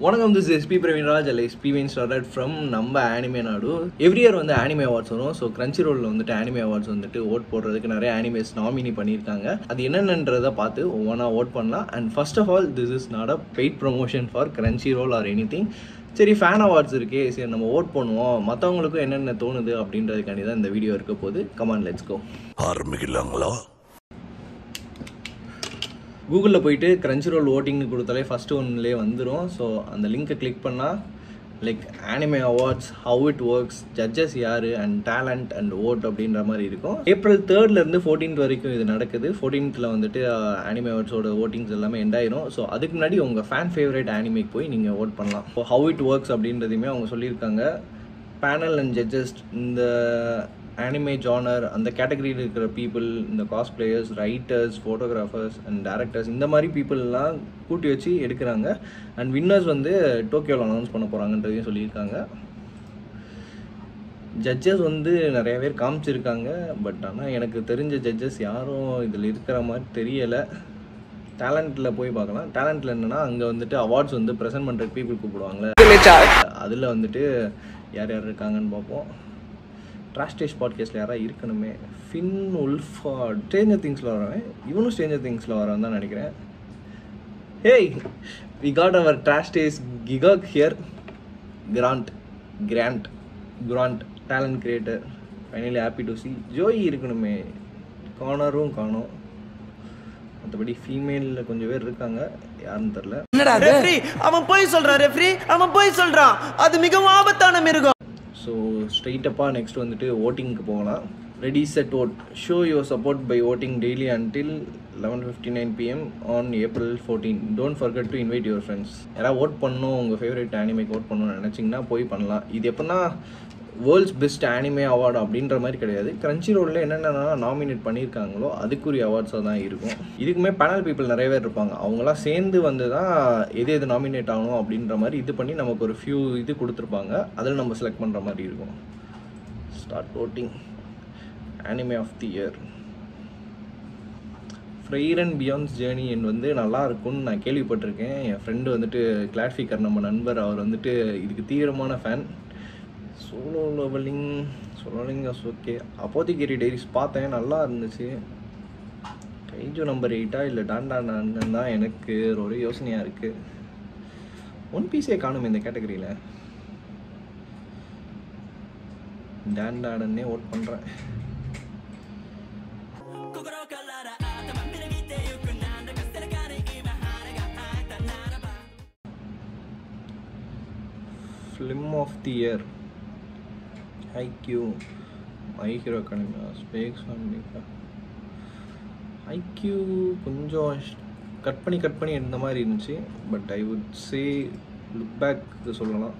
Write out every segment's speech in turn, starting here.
வணக்கம், this is SP Praveen Raj அல்ல SP Wayne started from நம்ம anime நாடு. எவ்ரி இயர் வந்து anime awards வரும். ஸோ Crunchyroll வந்துட்டு anime awards வந்துட்டு ஓட் போடுறதுக்கு நிறைய animes நாமினி பண்ணியிருக்காங்க. அது என்னென்னன்றதை பார்த்து ஒவ்வொன்றா ஓட் பண்ணலாம். And first of all this is not a paid promotion for Crunchyroll or anything. சரி, ஃபேன் அவார்ட்ஸ் இருக்கே, சரி நம்ம ஓட் பண்ணுவோம், மற்றவங்களுக்கும் என்னென்ன தோணுது அப்படின்றதுக்காண்டி தான் இந்த வீடியோ இருக்க போது. Come on, let's go. ஆரம்பிக்கலாங்களா? கூகுளில் போயிட்டு Crunchyroll ஓட்டிங்னு கொடுத்தாலே ஃபஸ்ட்டு ஒன்லேயே வந்துடும். ஸோ அந்த லிங்க்கை கிளிக் பண்ணால் like anime awards, how it works, judges யார் அண்ட் டேலண்ட் அண்ட் ஓட் அப்படின்ற மாதிரி இருக்கும். April 3rd 14th வரைக்கும் இது நடக்குது. 14th வந்துட்டு anime awardsோட ஓட்டிங்ஸ் எல்லாமே எண்ட் ஆயிரும். ஸோ அதுக்கு முன்னாடி உங்கள் ஃபேன் ஃபேவரட் ஆனிமேக்கு போய் நீங்கள் ஓட் பண்ணலாம். ஸோ how it works அப்படின்றதையுமே அவங்க சொல்லியிருக்காங்க. பேனல் அண்ட் ஜட்ஜஸ் இந்த anime genre அந்த கேட்டகரியில் இருக்கிற பீப்புள், இந்த காஸ்பிளேயர்ஸ், ரைட்டர்ஸ், ஃபோட்டோகிராஃபர்ஸ் அண்ட் டேரக்டர்ஸ், இந்த மாதிரி பீப்புளெலாம் கூட்டி வச்சு எடுக்கிறாங்க. அண்ட் வின்னர்ஸ் வந்து டோக்கியோவில் அனௌன்ஸ் பண்ண போகிறாங்கன்றதையும் சொல்லியிருக்காங்க. ஜட்ஜஸ் வந்து நிறைய பேர் காமிச்சிருக்காங்க. பட் ஆனால் எனக்கு தெரிஞ்ச ஜட்ஜஸ் யாரும் இதில் இருக்கிற மாதிரி தெரியலை. டேலண்ட்டில் போய் பார்க்கலாம். டேலண்ட்டில் என்னென்னா அங்கே வந்துட்டு அவார்ட்ஸ் வந்து ப்ரெசென்ட் பண்ணுற பீப்புள் கூப்பிடுவாங்களே, அதில் வந்துட்டு யார் யார் இருக்காங்கன்னு பார்ப்போம். ட்ராஷ் டேஸ்ட் பாட்காஸ்ட்டில் யாராவது இருக்கணுமே. ஃபின் உல்ஃபார்ட் ஸ்ட்ரேஞ்சர் திங்ஸில் வரவன், இவனும் ஸ்ட்ரேஞ்சர் திங்ஸில் வரவன் தான் நினைக்கிறேன். Hey, we got our trash taste Gigguk here. Grand talent creator, finally happy to see. Joey இருக்கணுமே, கார்னரும் காணோம். மற்றபடி ஃபீமேலில் கொஞ்சம் பேர் இருக்காங்க, யாருன்னு தெரில. அவன் போய் சொல்கிறான் ரெஃப்ரி, அவன் போய் சொல்கிறான், அது மிகவும் ஆபத்தான மிருகம். ஸோ ஸ்ட்ரெயிட்டப்பாக நெக்ஸ்ட் வந்துட்டு ஓட்டிங்க்கு போகலாம். Ready set vote. Show your support by voting daily until 11:59 PM on April 14. Don't forget to invite your friends. யாராவது ஓட் பண்ணணும், உங்கள் ஃபேவரட் ஆனிமேக்கு ஓட் பண்ணணும்னு நினச்சிங்கன்னா போய் பண்ணலாம். இது எப்படின்னா வேர்ல்ட்ஸ் பெஸ்ட் ஆனிமே அவார்டு அப்படின்ற மாதிரி கிடையாது. Crunchyroll என்னென்ன நாமினேட் பண்ணியிருக்காங்களோ அதுக்குரிய அவார்ட்ஸாக தான் இருக்கும். இதுக்குமே பேனல் பீப்புள் நிறைய பேர் இருப்பாங்க. அவங்களாம் சேர்ந்து வந்து தான் எது நாமினேட் ஆகணும் அப்படின்ற மாதிரி இது பண்ணி நமக்கு ஒரு ஃபியூ இது கொடுத்துருப்பாங்க. அதில் நம்ம செலக்ட் பண்ணுற மாதிரி இருக்கும். Start voting. Anime of the year. Frieren and beyond's journey வந்து நல்லா இருக்கும்னு நான் கேள்விப்பட்டிருக்கேன். என் ஃப்ரெண்டு வந்துட்டு கிளாட்ஃபிகர், நம்ம நண்பர், அவர் வந்துட்டு இதுக்கு தீவிரமான fan. Solo leveling okay. Apothecary diaries பார்த்தேன், நல்லா இருந்துச்சு. கைஜோ நம்பர் 8 இல்லை டாண்டான்னு தான் எனக்கு ஒரு யோசனையாக இருக்குது. ஒன் பீஸே காணுமே இந்த கேட்டகரியில். டாண்டாடன்னே ஓட் பண்ணுறேன். Film of the year. Haikyu, my hero academia, spy x family. Haikyu கொஞ்சம் கட் பண்ணி இருந்த மாதிரி இருந்துச்சு. But I would say look back சொல்லலாம்.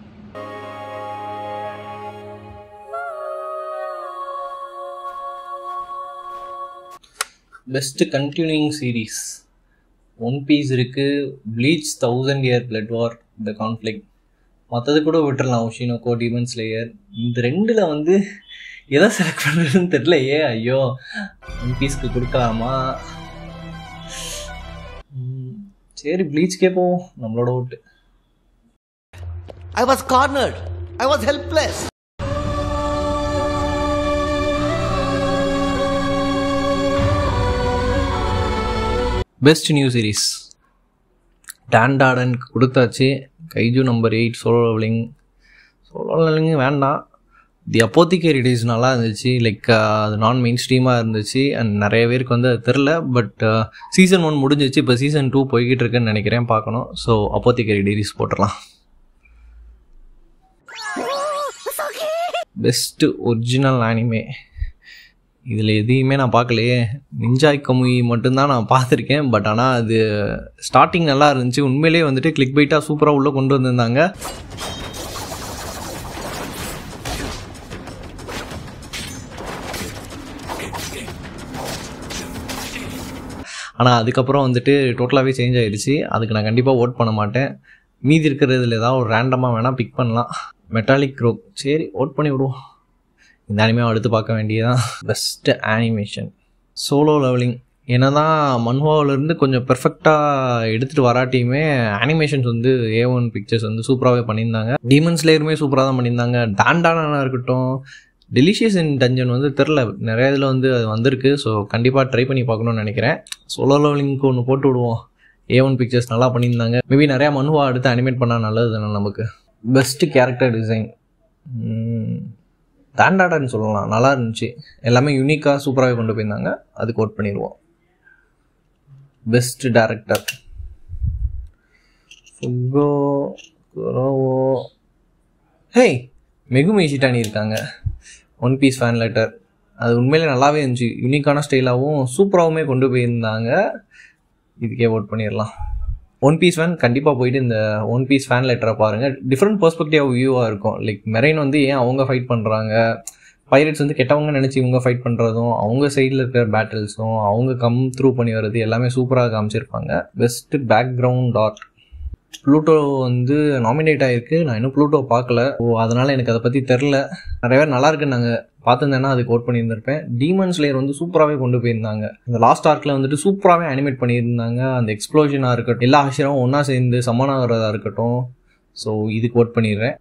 Best continuing series. One piece இருக்குது, bleach, 1000 Year Blood War, the conflict. மற்றது கூட விட்டுறலாம், ஒஷினோகோ, டீமன் ஸ்லேயர். இந்த ரெண்டில் வந்து எதை செலக்ட் பண்ணுறதுன்னு தெரியலையே. ஐயோ, ஒன் பீஸ்க்கு கொடுக்கலாமா? சரி, ப்ளீச்கே போவோம். நம்மளோட ஓட்டு. I was cornered. I was helpless. Best new series. Dandadan கொடுத்தாச்சு. கைஜு நம்பர் 8 சோலோ லெவலிங் வேண்டாம். தி அப்போத்திகேரி டைரிஸ் நல்லா இருந்துச்சு. லைக் அது நான் மெயின் ஸ்ட்ரீமாக இருந்துச்சு. அண்ட் நிறைய பேருக்கு வந்து அது தெரில. பட் சீசன் 1 முடிஞ்சிச்சு, இப்போ சீசன் 2 போய்கிட்டு இருக்குன்னு நினைக்கிறேன், பார்க்கணும். ஸோ அப்போத்திகேரி டைரிஸ் போட்டுடலாம். Best original anime. இதில் எதையுமே நான் பார்க்கலையே. நிஞ்சாய் கமுயி மட்டும்தான் நான் பார்த்துருக்கேன். பட் ஆனால் அது ஸ்டார்டிங் நல்லா இருந்துச்சு. உண்மையிலேயே வந்துட்டு கிளிக் பைட்டாக சூப்பராக உள்ளே கொண்டு வந்திருந்தாங்க. ஆனால் அதுக்கப்புறம் வந்துட்டு டோட்டலாகவே சேஞ்ச் ஆகிடுச்சு. அதுக்கு நான் கண்டிப்பாக ஓட் பண்ண மாட்டேன். மீதி இருக்கிறதுல ஏதாவது ஒரு ரேண்டமாக வேணால் பிக் பண்ணலாம். மெட்டாலிக் ரோக், சரி ஓட் பண்ணி விடுவோம். இந்த அனிமே அடுத்து பார்க்க வேண்டியதான். Best animation. Solo Leveling. என்னதான் மன்ஹுவாவிலேருந்து கொஞ்சம் பெர்ஃபெக்டாக எடுத்துகிட்டு வராட்டியுமே அனிமேஷன்ஸ் வந்து A1 பிக்சர்ஸ் வந்து சூப்பராகவே பண்ணியிருந்தாங்க. டீமன் ஸ்லேயருமே சூப்பராக தான் பண்ணியிருந்தாங்க. டாண்டானா இருக்கட்டும், டெலிஷியஸ் இன் டஞ்சன் வந்து தெரில நிறைய இதில் வந்து அது வந்திருக்கு. ஸோ கண்டிப்பாக ட்ரை பண்ணி பார்க்கணுன்னு நினைக்கிறேன். சோலோ லெவலிங்க்கு ஒன்று போட்டு விடுவோம். A1 பிக்சர்ஸ் நல்லா பண்ணியிருந்தாங்க. மேபி நிறையா மன்ஹுவா எடுத்து அனிமேட் பண்ணால் நல்லது தானே நமக்கு. பெஸ்ட்டு கேரக்டர் டிசைன் டாண்டாடான்னு சொல்லலாம், நல்லா இருந்துச்சு. எல்லாமே யூனிக்காக சூப்பராகவே கொண்டு போயிருந்தாங்க. அதுக்கு ஓட் பண்ணிடுவோம். Best director ஃபுகோ குரோவோ. ஹே, மெகுமி இஷிடானி இருக்காங்க. ஒன் பீஸ் ஃபேன் லெட்டர் அது உண்மையிலே நல்லாவே இருந்துச்சு. யூனிக்கான ஸ்டைலாகவும் சூப்பராகவுமே கொண்டு போயிருந்தாங்க. இதுக்கே ஓட் பண்ணிடலாம். ஒன் பீஸ் ஃபேன் கண்டிப்பாக போயிட்டு இந்த ஒன் பீஸ் ஃபேன் லெட்டரை பாருங்கள். டிஃப்ரெண்ட் பெர்ஸ்பெக்டிவ் வியூவாக இருக்கும். லைக் மெரைன் வந்து ஏன் அவங்க ஃபைட் பண்ணுறாங்க, பைரட்ஸ் வந்து கெட்டவங்க நினச்சி இவங்க ஃபைட் பண்ணுறதும், அவங்க சைடில் இருக்கிற பேட்டில்ஸும், அவங்க கம் த்ரூ பண்ணி வர்றது எல்லாமே சூப்பராக காமிச்சிருப்பாங்க. பெஸ்ட்டு பேக்ரவுண்ட் ஆர்ட் ப்ளூட்டோ வந்து நாமினேட் ஆகிருக்கு. நான் இன்னும் ப்ளூட்டோ பார்க்கல. அதனால் எனக்கு அதை பற்றி தெரில. நிறைய பேர் நல்லா இருக்குன்னு நாங்கள் பார்த்துருந்தேன்னா அதுக்கு ஓட் பண்ணியிருந்திருப்பேன். டீமன் ஸ்லேயர் வந்து சூப்பராகவே கொண்டு போயிருந்தாங்க. இந்த லாஸ்ட் ஆர்க்கில் வந்துட்டு சூப்பராகவே அனிமேட் பண்ணியிருந்தாங்க. அந்த எக்ஸ்ப்ளோஷனாக இருக்கட்டும், எல்லா ஆஷியரும் ஒன்றா சேர்ந்து சமானாகிறதா இருக்கட்டும். ஸோ இதுக்கு ஓட் பண்ணிடுறேன்.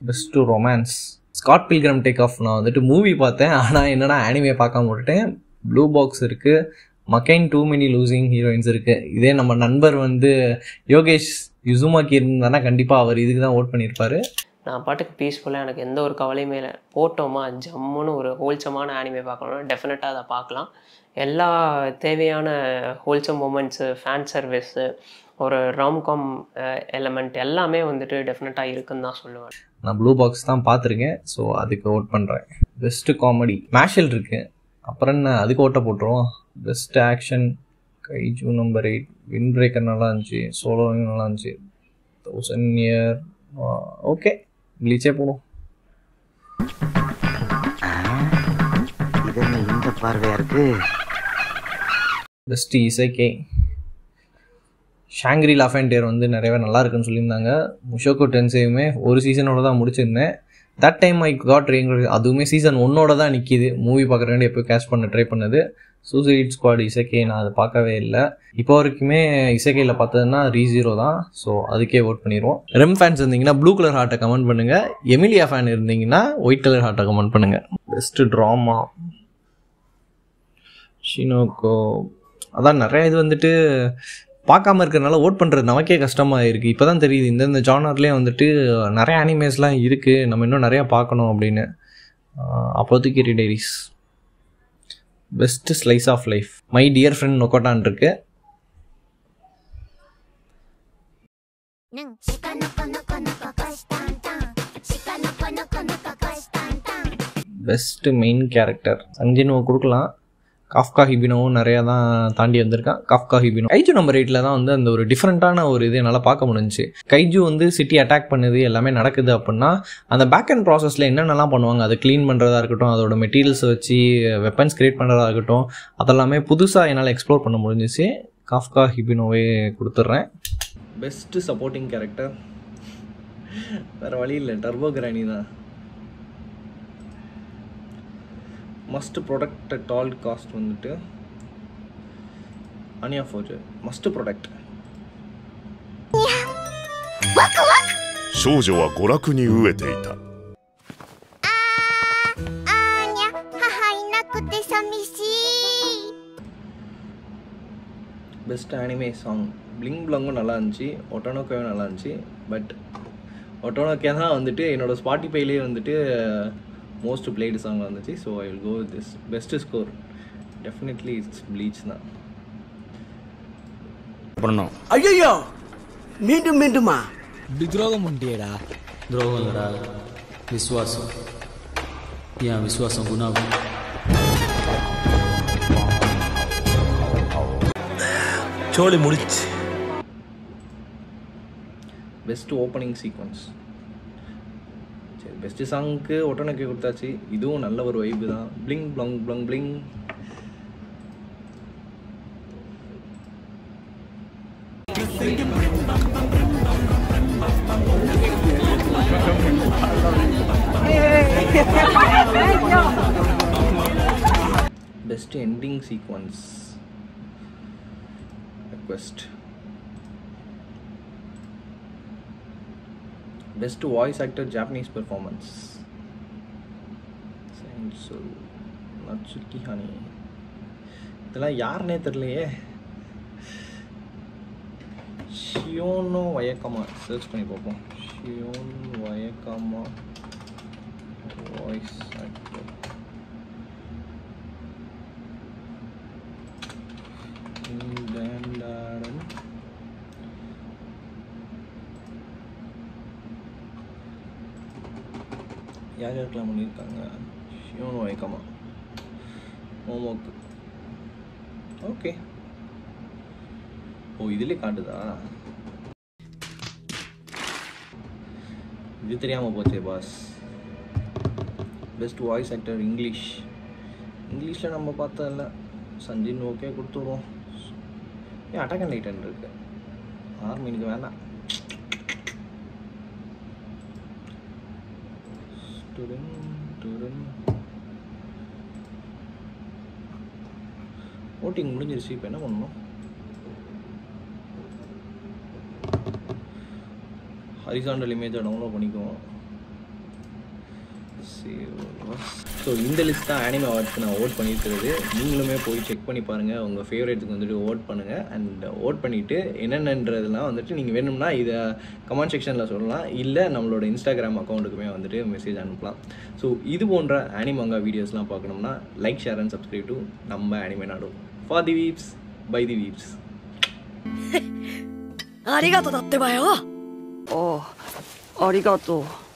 Best romance Scott Pilgrim take off. நான் வந்துட்டு மூவி பார்த்தேன், ஆனால் என்னடா ஆனிமே பார்க்காம விட்டுட்டேன். ப்ளூ பாக்ஸ் இருக்குது, மக்கைன் டூ மெனி லூசிங் ஹீரோயின்ஸ் இருக்குது. இதே நம்ம நண்பர் வந்து யோகேஷ் யுசுமாக்கி இருந்தானா கண்டிப்பாக அவர் இதுக்கு தான் ஓட் பண்ணியிருப்பார். நான் பாட்டுக்கு பீஸ்ஃபுல்லாக எனக்கு எந்த ஒரு கவலையுமே இல்லை. போட்டோமா ஜம்முன்னு ஒரு ஹோல்சமான ஆனிமே பார்க்கணும்னா டெஃபினட்டாக அதை பார்க்கலாம். எல்லா தேவையான ஹோல்சம் மூமெண்ட்ஸு, ஃபேன் சர்வீஸு, ஒரு ராம்காம் எலமெண்ட் எல்லாமே வந்துட்டு டெஃபினட்டாக இருக்குன்னு தான் சொல்லுவேன். நான் ப்ளூ பாக்ஸ் தான் பார்த்துருக்கேன். ஸோ அதுக்கு ஓட் பண்ணுறேன். பெஸ்ட்டு காமெடி மேஷல் இருக்குது, அப்புறம் என்ன அதுக்கு ஓட்ட போட்டுருவோம். Best action கைஜூ number 8, win breaker நல்லா இருந்துச்சு, சோலோவும் நல்லா இருந்துச்சு. 1000 இயர் ஓகே, ப்ளீச்சே போடும். இந்த பார்வையா இருக்கு. பெஸ்ட் இசைக்கே ஷாங்க்ரி லாஃபேண்டியர் வந்து நிறையவே நல்லா இருக்குன்னு சொல்லியிருந்தாங்க. முஷோகோ டென்சேயுமே ஒரு சீசனோட தான் முடிச்சிருந்தேன். That time I got rank, அதுவுமே சீசன் 1 தான் நிற்கிது. மூவி பார்க்குற வேண்டிய எப்போ கேஷ் பண்ண ட்ரை பண்ணது. சூசைட் ஸ்குவாட் இசைக்கே நான் அதை பார்க்கவே இல்லை. இப்போ வரைக்குமே இசைக்கையில் பார்த்ததுன்னா Re:Zero தான். ஸோ அதுக்கே ஓட் பண்ணிடுவோம். ரெம் ஃபேன்ஸ் இருந்தீங்கன்னா ப்ளூ கலர் ஹார்ட்டை கமெண்ட் பண்ணுங்கள். எமிலியா ஃபேன் இருந்தீங்கன்னா ஒயிட் கலர் ஹார்ட்டை கமெண்ட் பண்ணுங்கள். பெஸ்ட்டு ட்ராமா ஷினோக்கோ. அதான் நிறைய இது வந்துட்டு பார்க்காம இருக்கிறதுனால ஓட் பண்ணுறது நமக்கே கஷ்டமாக இருக்குது. இப்போ தான் தெரியுது இந்த ஜானர்லேயே வந்துட்டு நிறைய அனிமேஸ்லாம் இருக்குது, நம்ம இன்னும் நிறையா பார்க்கணும் அப்படின்னு. அப்போதைக்கு diaries. Best slice of life my deer friend Nokotan இருக்கு. பெஸ்ட்டு மெயின் கேரக்டர் சஞ்சினுவை கொடுக்கலாம். காஃப்கா ஹிபினோவும் நிறையா தான் தாண்டி வந்திருக்கான். காஃப்கா ஹிபினோ கைஜு நம்பர் 8 தான் வந்து அந்த ஒரு டிஃப்ரெண்ட்டான ஒரு இது என்னால் பார்க்க முடிஞ்சிச்சு. கைஜு வந்து சிட்டி அட்டாக் பண்ணுது, எல்லாமே நடக்குது அப்படின்னா அந்த பேக் அண்ட் ப்ராசஸில் என்னென்னலாம் பண்ணுவாங்க, அதை க்ளீன் பண்ணுறதா இருக்கட்டும், அதோட மெட்டீரியல்ஸை வச்சு வெப்பன்ஸ் க்ரியேட் பண்ணுறதா இருக்கட்டும், அதெல்லாமே புதுசாக என்னால் எக்ஸ்ப்ளோர் பண்ண முடிஞ்சிச்சு. காஃப்கா ஹிபினோவே கொடுத்துட்றேன். பெஸ்ட்டு சப்போர்ட்டிங் கேரக்டர் வேறு வழி இல்லை, டர்போ கிரானி தான். Must protect at all cost வந்துட்டு அனியா ஃபோர்ஜ் மஸ்ட் ப்ரொடக்ட். 少女は娯楽に飢えていた。பெஸ்ட் அனிமே சாங் பிளிங் பிளங்கும் நல்லா இருந்துச்சு, ஒட்டோனோக்கோவும் நல்லா இருந்துச்சு. பட் ஒட்டோனோக்கே தான் வந்துட்டு என்னோட ஸ்பாட்டிஃபைலேயே வந்துட்டு மோஸ்ட் பிளேடு சாங் வந்துச்சு. So I will go with this. Best score definitely it's Bleach தான். ஐயோ மீண்டும் மீண்டுமா இப்படி துரோகம் பண்ணிட்டியடா. துரோகம்டா விசுவாசம். ஏன் விசுவாசம் குணாகும். சோலி முடிச்சு. Best opening sequence. சரி, பெஸ்ட் சாங்க்கு ஒட்டோனோக்கே கொடுத்தாச்சு. இதுவும் நல்ல ஒரு வைப்பு தான். பிளிங் பிளங் பிளங் பிளிங். Best ending sequence request. Best voice actor Japanese performance. So Natsuki Honey. இதெல்லாம் யாருன்னே தெரியலையே. ஷியோனோ வயக்கமா சர்ச் பண்ணி பார்ப்போம். ஷியோன் வயக்கமா வாய்ஸ் ஆக்டர். யார் யாருக்கெல்லாம் பண்ணியிருக்காங்க? ஷியோன் வயக்கமா, மோமோக்கு. ஓகே, ஓ இதுலேயே காட்டுதா? இது தெரியாமல் போச்சே பாஸ். பெஸ்ட் வாய்ஸ் ஆக்டர் இங்கிலீஷில் நம்ம பார்த்ததில்ல. சஞ்சின் ஓகே கொடுத்துருவோம். ஏன் அட்டாக் அண்ட் டைட்டன் இருக்கு, ஆர்மினுக்கு வேண்டாம். ஓட்டிங் முடிஞ்சிருச்சு. இப்போ என்ன பண்ணணும்? ஹரிசாண்டல் இமேஜை டவுன்லோட் பண்ணிக்குவோம். ஸோ இந்த லிஸ்ட் தான் ஆனிமே அவார்ட்ஸ்க்கு நான் ஓட் பண்ணியிருக்கிறது. நீங்களுமே போய் செக் பண்ணி பாருங்கள், உங்கள் ஃபேவரேட்டுக்கு வந்துட்டு ஓட் பண்ணுங்கள். அண்ட் ஓட் பண்ணிவிட்டு என்னென்னன்றதுலாம் வந்துட்டு நீங்கள் வேணும்னா இதை கமெண்ட் செக்ஷனில் சொல்லலாம், இல்லை நம்மளோட இன்ஸ்டாகிராம் அக்கௌண்ட்டுக்குமே வந்துட்டு மெசேஜ் அனுப்பலாம். ஸோ இது போன்ற ஆனிமங்கா வீடியோஸ்லாம் பார்க்கணும்னா like, share and subscribe to நம்ம ஆனிமே நாடு. For the weebs, by the weebs. ありがとうだってばよ。ああ、ありがとう。